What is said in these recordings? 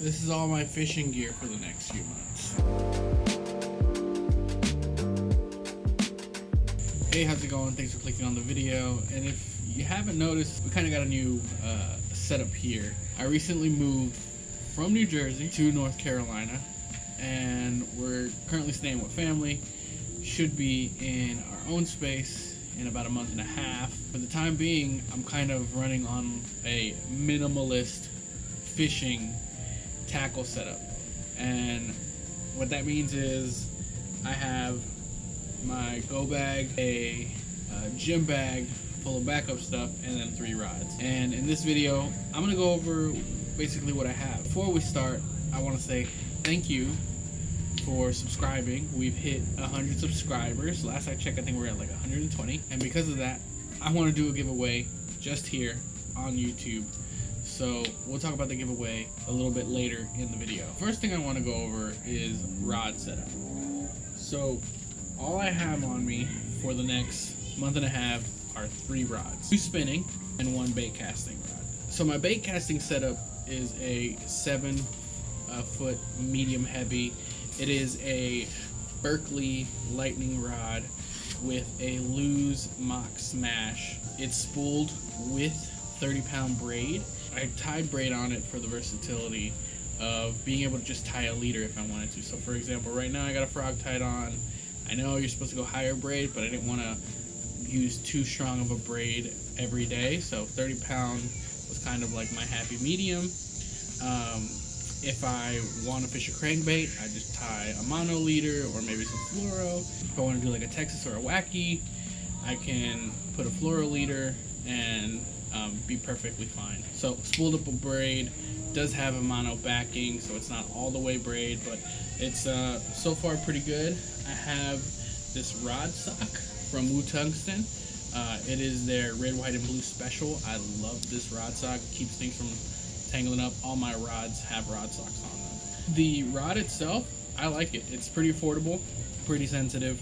This is all my fishing gear for the next few months. Hey, how's it going? Thanks for clicking on the video. And if you haven't noticed, we kind of got a new setup here. I recently moved from New Jersey to North Carolina, and we're currently staying with family. Should be in our own space in about a month and a half. For the time being, I'm kind of running on a minimalist fishing tackle setup, and what that means is I have my go bag, a gym bag full of backup stuff, and then 3 rods. And in this video, I'm gonna go over basically what I have. Before we start, I want to say thank you for subscribing. We've hit 100 subscribers. Last I checked, I think we're at like 120, and because of that, I want to do a giveaway just here on YouTube. So we'll talk about the giveaway a little bit later in the video. First thing I want to go over is rod setup. So all I have on me for the next month and a half are 3 rods, 2 spinning and 1 bait casting rod. So my bait casting setup is a 7-foot medium heavy. It is a Berkley lightning rod with a Lew's mock smash. It's spooled with 30-pound braid. I tied braid on it for the versatility of being able to just tie a leader if I wanted to. So for example, right now I got a frog tied on. I know you're supposed to go higher braid, but I didn't want to use too strong of a braid every day. So 30-pound was kind of like my happy medium. If I want to fish a crankbait, I just tie a mono leader or maybe some fluoro. If I want to do like a Texas or a wacky, I can put a fluoro leader and be perfectly fine. So spooled up a braid, does have a mono backing, so it's not all the way braid, but it's so far pretty good. I have this rod sock from Wu Tungsten. It is their red, white, and blue special. I love this rod sock. It keeps things from tangling up. All my rods have rod socks on them. The rod itself, I like it. It's pretty affordable, pretty sensitive.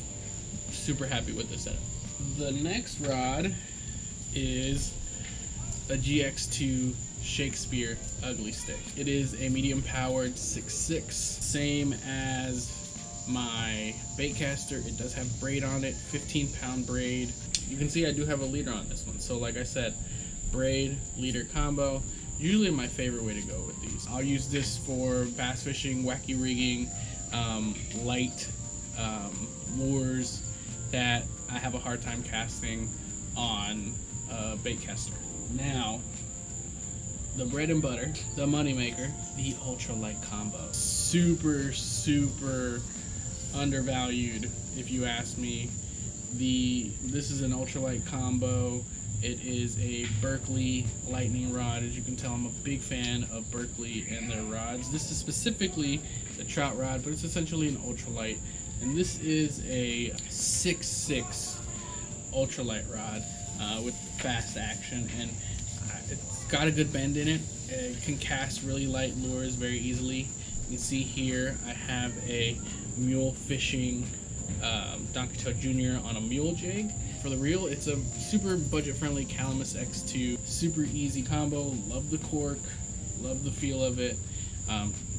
Super happy with this setup. The next rod is a GX2 Shakespeare Ugly Stick. It is a medium powered 6.6, same as my bait caster. It does have braid on it, 15-pound braid. You can see I do have a leader on this one. So like I said, braid leader combo, usually my favorite way to go with these. I'll use this for bass fishing, wacky rigging, light lures that I have a hard time casting on a bait caster. Now, the bread and butter, the moneymaker, the ultralight combo. Super undervalued, if you ask me. This is an ultralight combo. It is a Berkley lightning rod. As you can tell, I'm a big fan of Berkley and their rods. This is specifically the trout rod, but it's essentially an ultralight. And this is a 6.6 ultralight rod with fast action, and it's got a good bend in it. It can cast really light lures very easily. You can see here I have a mule fishing Donkey Toe Jr. on a mule jig. For the reel, it's a super budget-friendly Calamus X2. Super easy combo. Love the cork. Love the feel of it.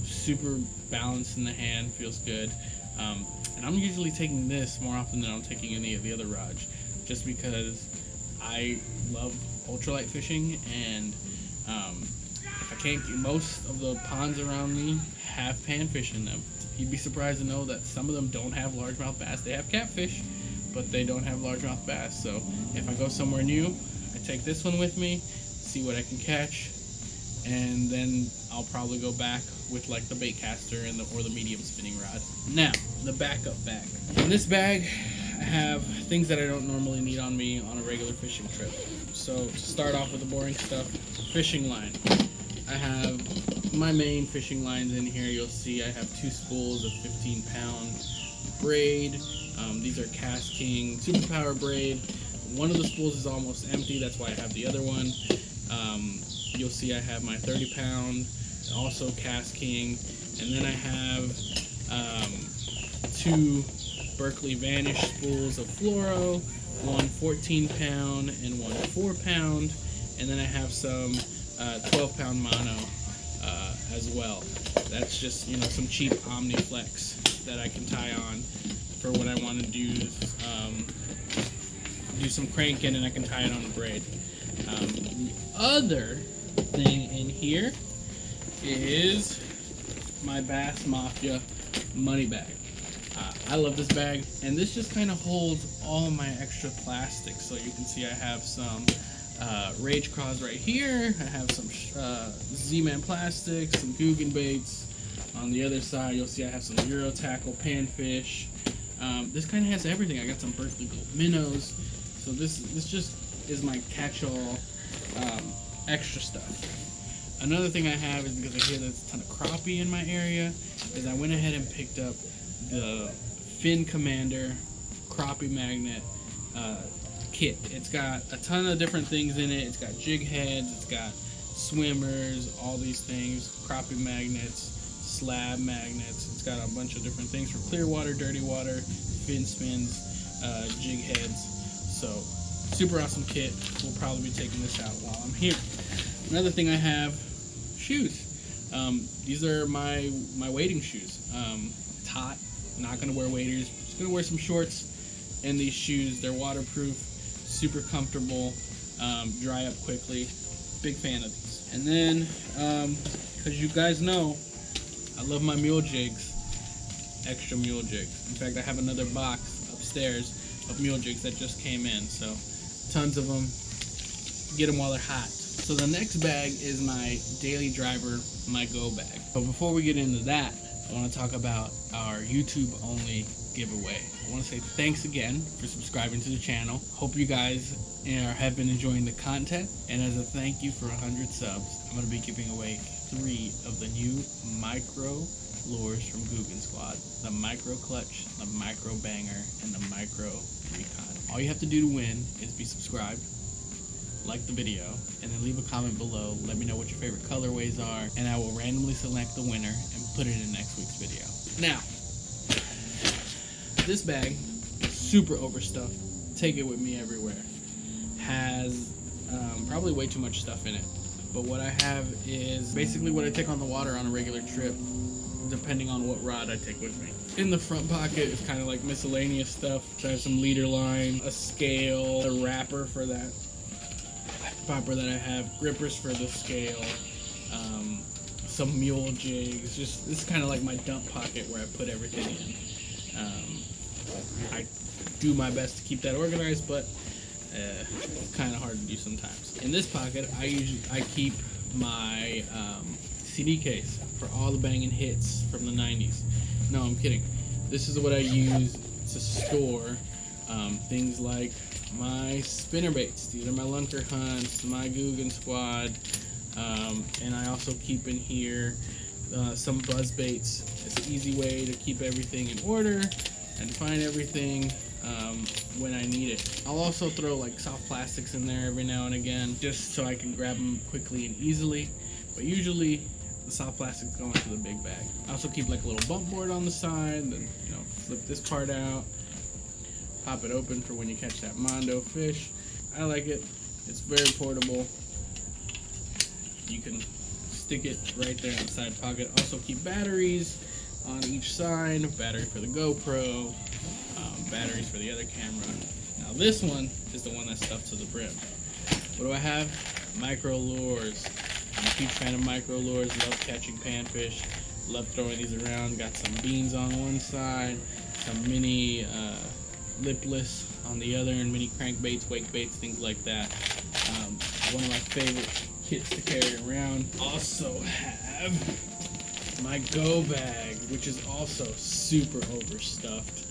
Super balanced in the hand. Feels good. And I'm usually taking this more often than I'm taking any of the other rods, just because I love ultralight fishing, and if I can't, most of the ponds around me have panfish in them. You'd be surprised to know that some of them don't have largemouth bass. They have catfish, but they don't have largemouth bass. So if I go somewhere new, I take this one with me, see what I can catch, and then I'll probably go back with like the bait caster and or the medium spinning rod. Now, the backup bag. In this bag, I have things that I don't normally need on me on a regular fishing trip. So to start off with the boring stuff, fishing line. I have my main fishing lines in here. You'll see I have 2 spools of 15-pound braid. These are Cast King Superpower braid. One of the spools is almost empty, that's why I have the other one. You'll see I have my 30-pound, also Cast King, and then I have 2 Berkley Vanish spools of fluoro, one 14-pound and one 4-pound, and then I have some 12-pound mono as well. That's just, you know, some cheap Omniflex that I can tie on for when I want to do some cranking, and I can tie it on a braid. The other thing in here is my Bass Mafia money bag. I love this bag, and this just kind of holds all my extra plastics. So you can see I have some Rage Craws right here. I have some Z-Man plastics, some Guggen baits. On the other side, you'll see I have some Euro Tackle panfish. This kind of has everything. I got some Berkeley Gold minnows. So this just is my catch-all extra stuff. Another thing I have is, because I hear there's a ton of crappie in my area, is I went ahead and picked up the Fin Commander crappie magnet kit. It's got a ton of different things in it. It's got jig heads, it's got swimmers, all these things, crappie magnets, slab magnets. It's got a bunch of different things for clear water, dirty water, fin spins, jig heads. So super awesome kit. We'll probably be taking this out while I'm here. Another thing I have, shoes. These are my wading shoes. It's hot. I'm not gonna wear waders. Just gonna wear some shorts and these shoes. They're waterproof, super comfortable, dry up quickly. Big fan of these. And then, because you guys know, I love my mule jigs. Extra mule jigs. In fact, I have another box upstairs of mule jigs that just came in. So, tons of them. Get them while they're hot. So the next bag is my daily driver, my go bag. But before we get into that, I want to talk about our YouTube only giveaway. I want to say thanks again for subscribing to the channel. Hope you guys have been enjoying the content. And as a thank you for 100 subs, I'm going to be giving away 3 of the new micro lures from Guggen Squad. The micro clutch, the micro banger, and the micro recon. All you have to do to win is be subscribed, like the video, and then leave a comment below. Let me know what your favorite colorways are, and I will randomly select the winner and put it in next week's video. Now, this bag, super overstuffed, take it with me everywhere, has probably way too much stuff in it. But what I have is basically what I take on the water on a regular trip, depending on what rod I take with me. In the front pocket is kind of like miscellaneous stuff. So I have some leader line, a scale, a wrapper for that popper that I have, grippers for the scale, some mule jigs. Just this is kind of like my dump pocket where I put everything in. I do my best to keep that organized, but it's kind of hard to do sometimes. In this pocket, I keep my CD case for all the banging hits from the 90s. No, I'm kidding. This is what I use to store things like my spinner baits. These are my lunker hunts, my Guggen Squad, and I also keep in here some buzz baits. It's an easy way to keep everything in order and find everything when I need it. I'll also throw like soft plastics in there every now and again, just so I can grab them quickly and easily. But usually the soft plastics go into the big bag. I also keep like a little bump board on the side, and you know, flip this part out, pop it open for when you catch that mondo fish. I like it. It's very portable. You can stick it right there in the side pocket. Also keep batteries on each side. Battery for the GoPro, batteries for the other camera. Now this one is the one that's stuffed to the brim. What do I have? Micro lures. I'm a huge fan of micro lures. Love catching panfish. Love throwing these around. Got some beans on one side, some mini lipless on the other, and mini crankbaits, wake baits, things like that. One of my favorite kits to carry around. Also have my go bag, which is also super overstuffed.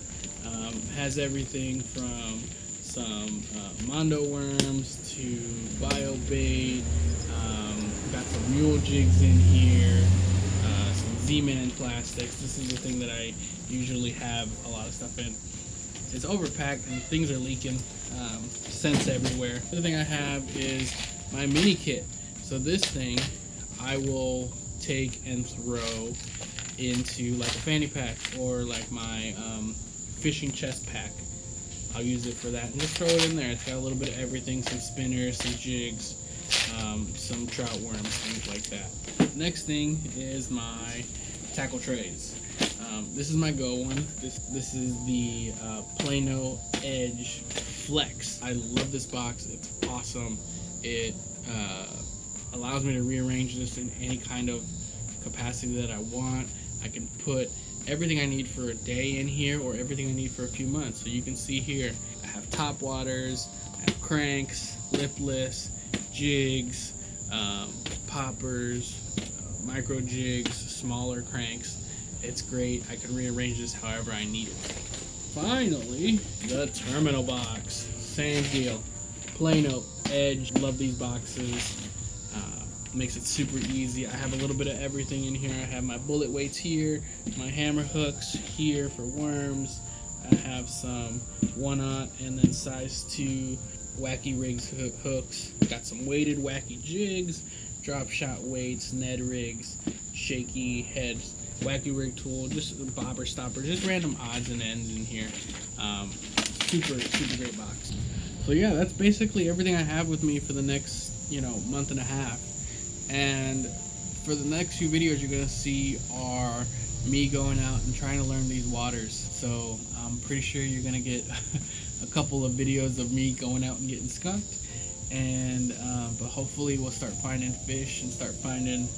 Has everything from some mondo worms to bio bait. Got some mule jigs in here, some Z-Man plastics. This is the thing that I usually have a lot of stuff in. It's overpacked and things are leaking, scents everywhere. The other thing I have is my mini kit. So this thing I will take and throw into like a fanny pack or like my fishing chest pack. I'll use it for that and just throw it in there. It's got a little bit of everything, some spinners, some jigs, some trout worms, things like that. Next thing is my tackle trays. This is my go one. This is the Plano Edge Flex. I love this box. It's awesome. It allows me to rearrange this in any kind of capacity that I want. I can put everything I need for a day in here, or everything I need for a few months. So you can see here, I have top waters, I have cranks, lipless, jigs, poppers, micro jigs, smaller cranks. It's great. I can rearrange this however I need it. Finally, the terminal box. Same deal. Plano Edge. Love these boxes. Makes it super easy. I have a little bit of everything in here. I have my bullet weights here, my hammer hooks here for worms. I have some 1/0 and then size 2 wacky rigs hooks. Got some weighted wacky jigs, drop shot weights, Ned rigs, shaky heads, wacky rig tool, just a bobber stopper, just random odds and ends in here. Super great box. So yeah, that's basically everything I have with me for the next, month and a half. And for the next few videos you're gonna see are me going out and trying to learn these waters. So I'm pretty sure you're gonna get a couple of videos of me going out and getting skunked. And but hopefully we'll start finding fish and start finding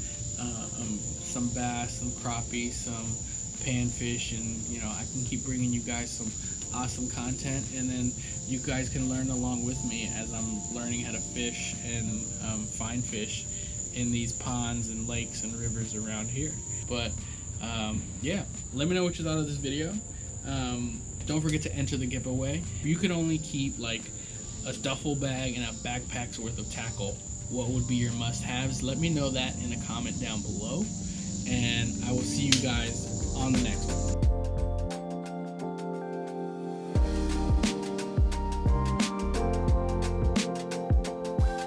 some bass, some crappie, some panfish, and I can keep bringing you guys some awesome content, and then you guys can learn along with me as I'm learning how to fish and find fish in these ponds and lakes and rivers around here. But yeah, let me know what you thought of this video. Don't forget to enter the giveaway. You could only keep like a duffel bag and a backpack's worth of tackle. What would be your must-haves? Let me know that in a comment down below, and I will see you guys on the next one.